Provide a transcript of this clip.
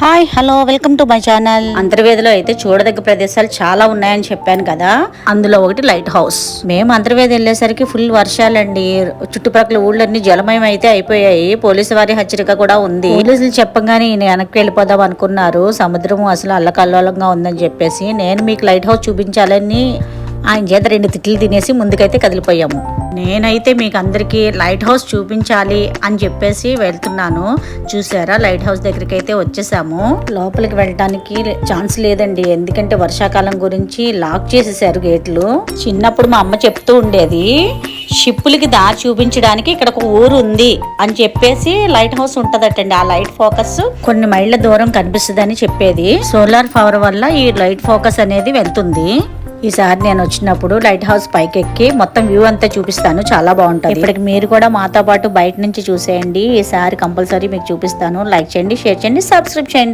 Hi hello welcome to my channel. అంతర్వేదిలో అయితే చూడదగ్గ ప్రదేశాలు చాలా ఉన్నాయని చెప్పాను కదా, అందులో ఒకటి లైట్ హౌస్. మేము అంతర్వేది వెళ్ళేసరికి ఫుల్ వర్షాలండి. చుట్టుపక్కల ఊళ్ళన్నీ జలమయం అయితే అయిపోయాయి. పోలీసు వారి హెచ్చరిక కూడా ఉంది. పోలీసులు చెప్పగానే ఈయన వెనక్కి వెళ్ళిపోదాం అనుకున్నారు. సముద్రం అసలు అల్లకల్లోలంగా ఉందని చెప్పేసి నేను మీకు లైట్ హౌస్ చూపించాలని ఆయన చేత 2 తిట్లు తినేసి ముందుకైతే కదిలిపోయాము. నేనైతే మీకు అందరికీ లైట్ హౌస్ చూపించాలి అని చెప్పేసి వెళ్తున్నాను. చూసారా, లైట్ హౌస్ దగ్గరికి అయితే వచ్చేసాము. లోపలికి వెళ్ళడానికి ఛాన్స్ లేదండి, ఎందుకంటే వర్షాకాలం గురించి లాక్ చేసేసారు గేట్లు. చిన్నప్పుడు మా అమ్మ చెప్తూ ఉండేది, షిప్పులకి దారి చూపించడానికి ఇక్కడ ఒక ఊరు ఉంది అని చెప్పేసి లైట్ హౌస్ ఉంటదటండి. ఆ లైట్ ఫోకస్ కొన్ని మైళ్ళ దూరం కనిపిస్తుందని చెప్పేది. సోలార్ పవర్ వల్ల ఈ లైట్ ఫోకస్ అనేది వెళ్తుంది. ఈసారి నేను వచ్చినప్పుడు లైట్ హౌస్ పైకి ఎక్కి మొత్తం వ్యూ అంతా చూపిస్తాను, చాలా బాగుంటుంది. ఇప్పటికి మీరు కూడా మాతో పాటు బయట నుంచి చూసేయండి. ఈసారి కంపల్సరీ మీకు చూపిస్తాను. లైక్ చేయండి, షేర్ చేయండి, సబ్స్క్రైబ్ చేయండి.